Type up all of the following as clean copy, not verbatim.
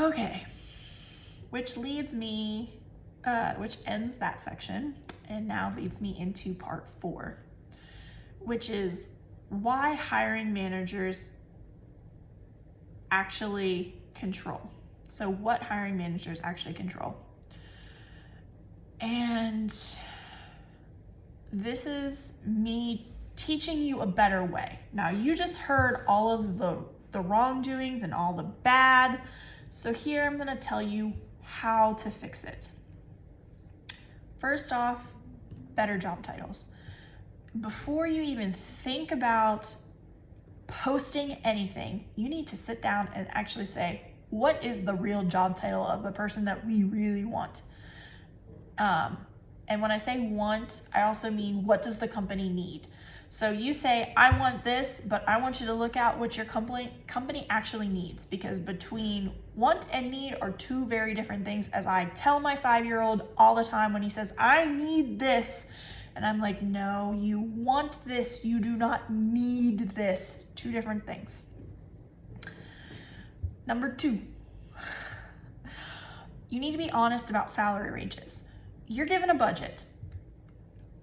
Okay, which ends that section and now leads me into part 4, which is why hiring managers actually control. So what hiring managers actually control. And this is me teaching you a better way. Now, you just heard all of the wrongdoings and all the bad. So here I'm going to tell you how to fix it. First off, better job titles. Before you even think about posting anything, you need to sit down and actually say, what is the real job title of the person that we really want? And when I say want, I also mean what does the company need? So you say, I want this, but I want you to look at what your company actually needs, because between want and need are two very different things, as I tell my 5-year-old all the time when he says, I need this. And I'm like, no, you want this, you do not need this. Two different things. Number 2, you need to be honest about salary ranges. You're given a budget.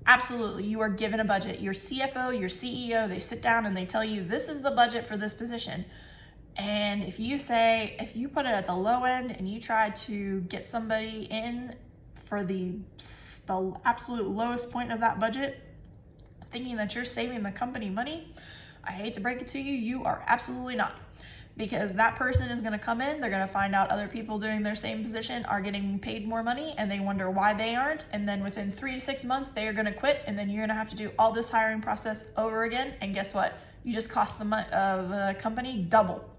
Absolutely, you are given a budget. Your CFO, your CEO, they sit down and they tell you this is the budget for this position. And if you put it at the low end and you try to get somebody in for the absolute lowest point of that budget, thinking that you're saving the company money, I hate to break it to you, you are absolutely not. Because that person is going to come in, they're going to find out other people doing their same position are getting paid more money, and they wonder why they aren't. And then within 3 to 6 months, they are going to quit, and then you're going to have to do all this hiring process over again. And guess what? You just cost the company double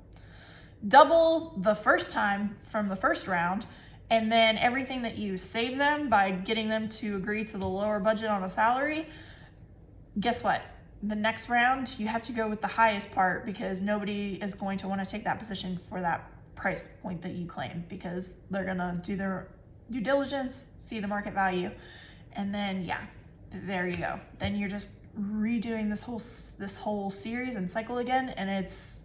the first time from the first round, and then everything that you save them by getting them to agree to the lower budget on a salary. Guess what? The next round, you have to go with the highest part, because nobody is going to want to take that position for that price point that you claim, because they're going to do their due diligence, see the market value, and then there you go. Then you're just redoing this whole series and cycle again, and it's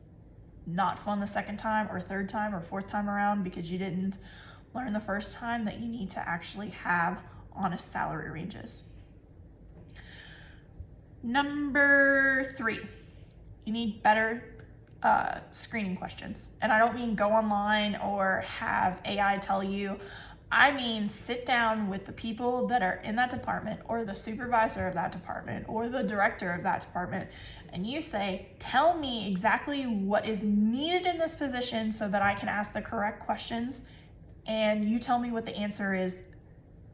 not fun the second time or third time or fourth time around, because you didn't learn the first time that you need to actually have honest salary ranges. Number 3, you need better screening questions. And I don't mean go online or have AI tell you. I mean sit down with the people that are in that department, or the supervisor of that department, or the director of that department, and you say, tell me exactly what is needed in this position so that I can ask the correct questions, and you tell me what the answer is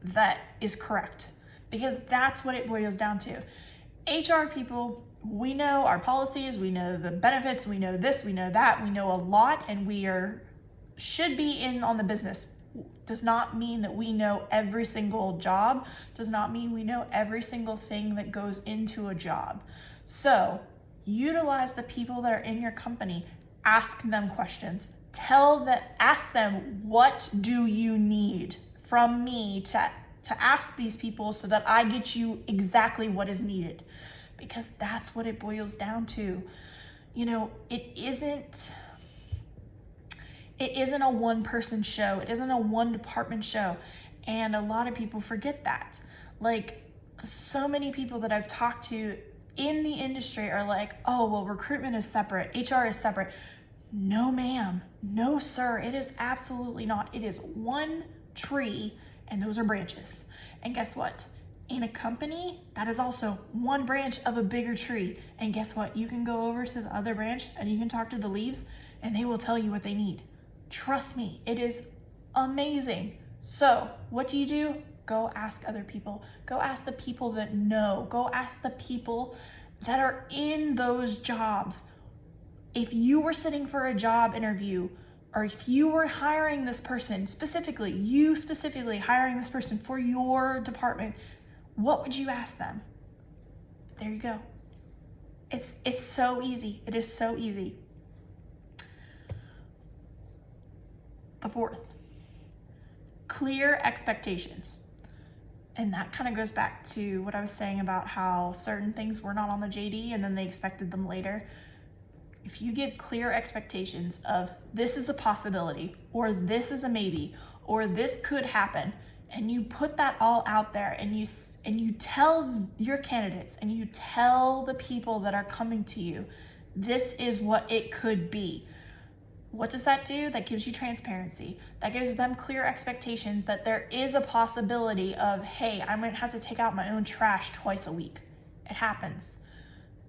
that is correct, because that's what it boils down to. HR people, we know our policies, we know the benefits, we know this, we know that, we know a lot, and should be in on the business. Does not mean that we know every single job, does not mean we know every single thing that goes into a job. So utilize the people that are in your company, ask them questions, ask them, what do you need from me to ask these people so that I get you exactly what is needed, because that's what it boils down to. It isn't a one-person show. It isn't a one-department show. And a lot of people forget that. Like, so many people that I've talked to in the industry are like, oh, well, recruitment is separate, HR is separate. No, ma'am. No, sir. It is absolutely not. It is one tree, and those are branches. And guess what? In a company, that is also one branch of a bigger tree. And guess what? You can go over to the other branch and you can talk to the leaves, and they will tell you what they need. Trust me, it is amazing. So what do? Go ask other people. Go ask the people that know. Go ask the people that are in those jobs. If you were sitting for a job interview, or if you were hiring this person specifically, hiring this person for your department, what would you ask them? There you go. It's so easy. It is so easy. The 4th, clear expectations. And that kind of goes back to what I was saying about how certain things were not on the JD and then they expected them later. if you give clear expectations of this is a possibility, or this is a maybe, or this could happen, and you put that all out there, and you tell your candidates, and you tell the people that are coming to you, this is what it could be. What does that do? That gives you transparency. That gives them clear expectations that there is a possibility of, hey, I might have to take out my own trash twice a week. It happens.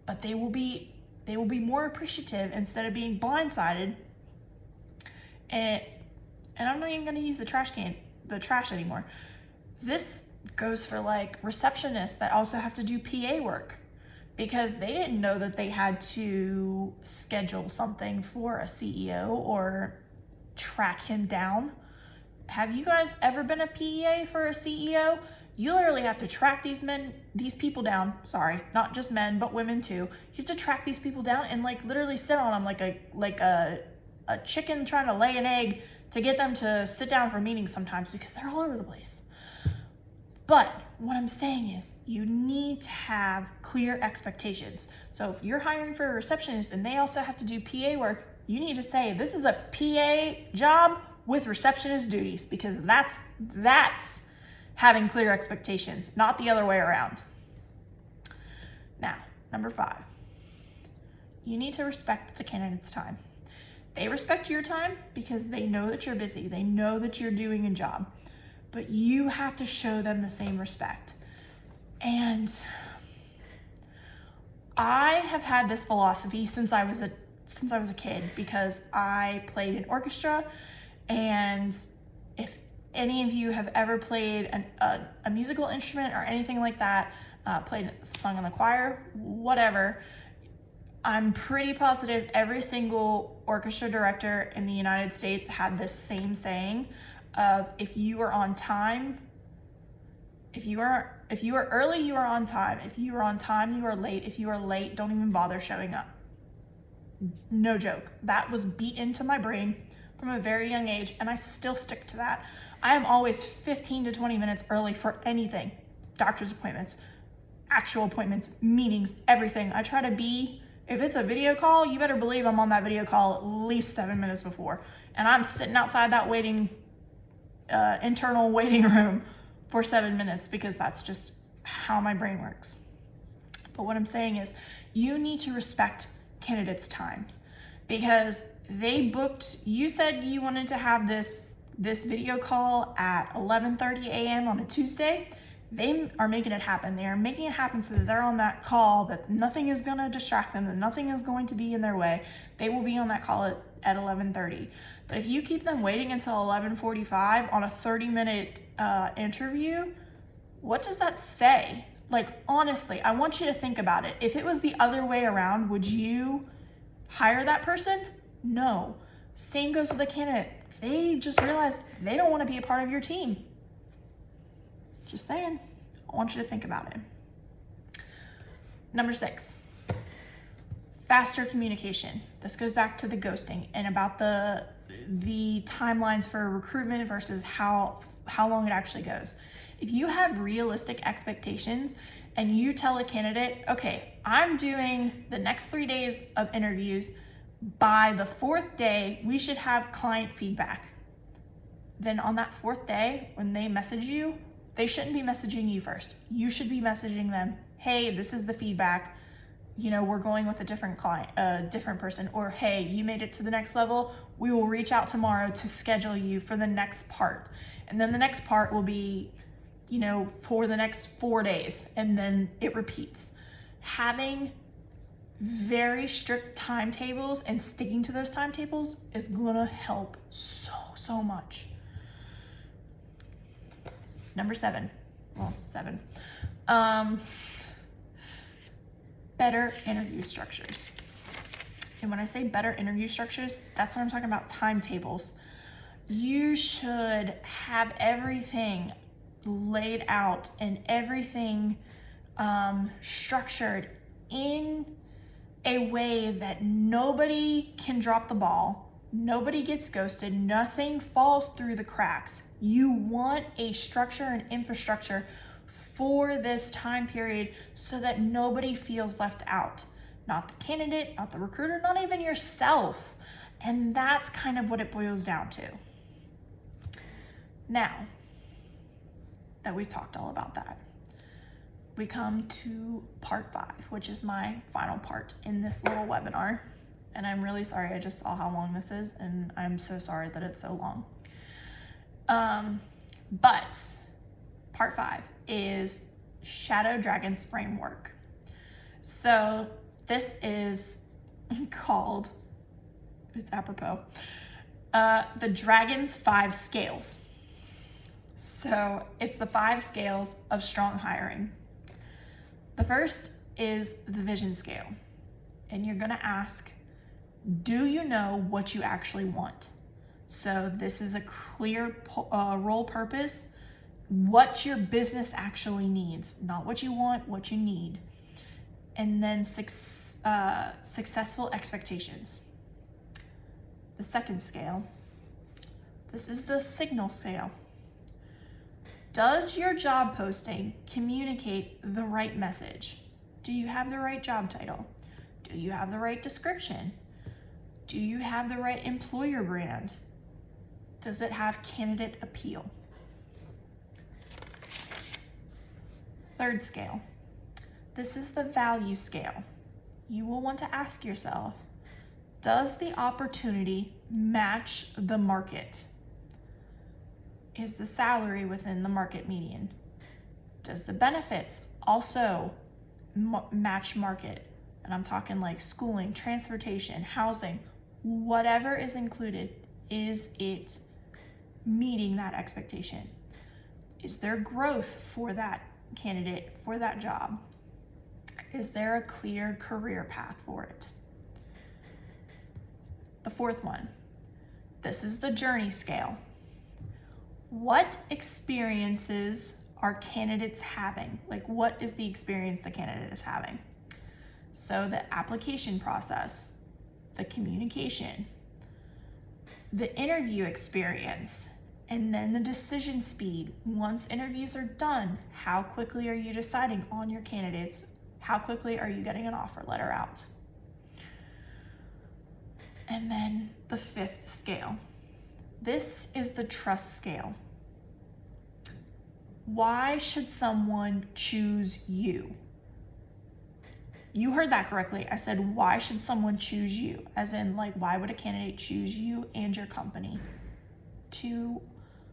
But they will be more appreciative instead of being blindsided. And I'm not even going to use the trash anymore. This goes for like receptionists that also have to do PA work, because they didn't know that they had to schedule something for a CEO or track him down. Have you guys ever been a PA for a CEO? You literally have to track these people down. Sorry, not just men, but women too. You have to track these people down and like literally sit on them like a chicken trying to lay an egg to get them to sit down for meetings sometimes, because they're all over the place. But what I'm saying is you need to have clear expectations. So if you're hiring for a receptionist and they also have to do PA work, you need to say this is a PA job with receptionist duties, because that's having clear expectations, not the other way around. Now, number 5, you need to respect the candidate's time. They respect your time because they know that you're busy. They know that you're doing a job, but you have to show them the same respect. And I have had this philosophy since I was a kid, because I played in orchestra. And if any of you have ever played a musical instrument or anything like that, sung in the choir, whatever, I'm pretty positive every single orchestra director in the United States had this same saying of, if you are on time, if you are early, you are on time. If you are on time, you are late. If you are late, don't even bother showing up. No joke. That was beat into my brain from a very young age, and I still stick to that. I am always 15 to 20 minutes early for anything. Doctor's appointments, actual appointments, meetings, everything. I try to be, if it's a video call, you better believe I'm on that video call at least 7 minutes before. And I'm sitting outside that internal waiting room for 7 minutes, because that's just how my brain works. But what I'm saying is you need to respect candidates' times, because you said you wanted to have this video call at 11:30 a.m. on a Tuesday. They are making it happen. They are making it happen so that they're on that call, that nothing is going to distract them, that nothing is going to be in their way. They will be on that call at 11:30. But if you keep them waiting until 11:45 on a 30-minute interview, what does that say? Like, honestly, I want you to think about it. If it was the other way around, would you hire that person? No. Same goes with the candidate. They just realized they don't want to be a part of your team. Just saying. I want you to think about it. Number 6, faster communication. This goes back to the ghosting and about the timelines for recruitment versus how long it actually goes. If you have realistic expectations and you tell a candidate, okay, I'm doing the next 3 days of interviews, by the 4th day, we should have client feedback. Then on that 4th day, when they message you, they shouldn't be messaging you first. You should be messaging them, hey, this is the feedback. We're going with a different client, a different person, or hey, you made it to the next level. We will reach out tomorrow to schedule you for the next part. And then the next part will be, for the next 4 days, and then it repeats. Having very strict timetables and sticking to those timetables is gonna help so much. Number 7. Better interview structures. And when I say better interview structures, that's what I'm talking about, timetables. You should have everything laid out and everything structured in a way that nobody can drop the ball, nobody gets ghosted, nothing falls through the cracks. You want a structure and infrastructure for this time period so that nobody feels left out. not the candidate, not the recruiter, not even yourself. And that's kind of what it boils down to. Now that we've talked all about that, we come to part 5, which is my final part in this little webinar. And I'm really sorry, I just saw how long this is, and I'm so sorry that it's so long. But part 5 is Shadow Dragon's framework. So this is called, it's apropos, the Dragon's 5 scales. So it's the 5 scales of strong hiring. The first is the vision scale. And you're gonna ask, do you know what you actually want? So this is a clear role purpose, what your business actually needs, not what you want, what you need. And then successful expectations. The second scale, this is the signal scale. Does your job posting communicate the right message? Do you have the right job title? Do you have the right description? Do you have the right employer brand? Does it have candidate appeal? Third scale. This is the value scale. You will want to ask yourself, does the opportunity match the market? Is the salary within the market median? Does the benefits also match market? And I'm talking like schooling, transportation, housing, whatever is included, is it meeting that expectation? Is there growth for that candidate, for that job? Is there a clear career path for it? The fourth one, this is the journey scale. What experiences are candidates having? Like, what is the experience the candidate is having? So the application process, the communication, the interview experience, and then the decision speed. Once interviews are done, how quickly are you deciding on your candidates? How quickly are you getting an offer letter out? And then the fifth scale. This is the trust scale. Why should someone choose you? You heard that correctly. I said, why should someone choose you? As in, like, why would a candidate choose you and your company to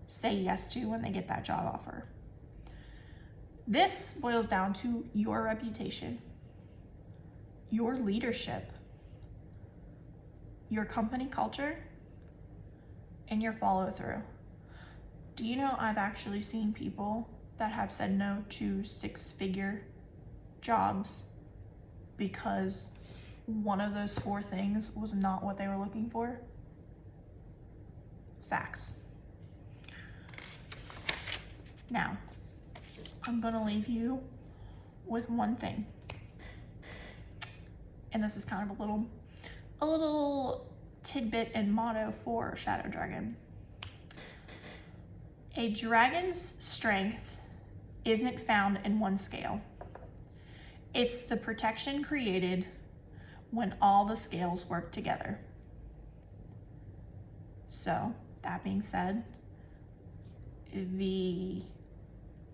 say yes to when they get that job offer? This boils down to your reputation, your leadership, your company culture, and your follow through. Do you know I've actually seen people that have said no to 6-figure jobs because one of those 4 things was not what they were looking for? Facts. Now, I'm gonna leave you with one thing. And this is kind of a little tidbit and motto for Shadow Dragon. A dragon's strength isn't found in one scale. It's the protection created when all the scales work together. So, that being said, the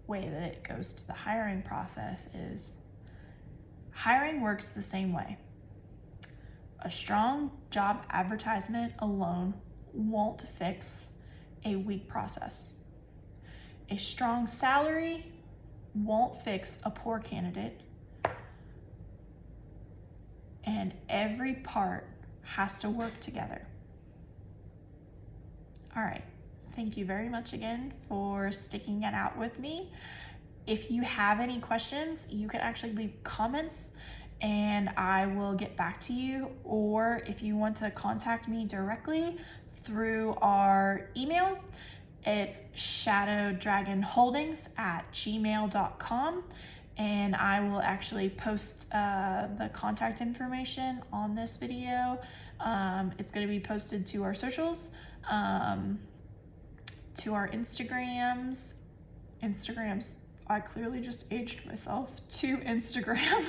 way that it goes to the hiring process is hiring works the same way. A strong job advertisement alone won't fix a weak process. A strong salary won't fix a poor candidate. And every part has to work together. All right. Thank you very much again for sticking it out with me. If you have any questions, you can actually leave comments and I will get back to you. Or if you want to contact me directly through our email, it's shadowdragonholdings@gmail.com. And I will actually post the contact information on this video. It's going to be posted to our socials, to our Instagrams. I clearly just aged myself, to Instagram.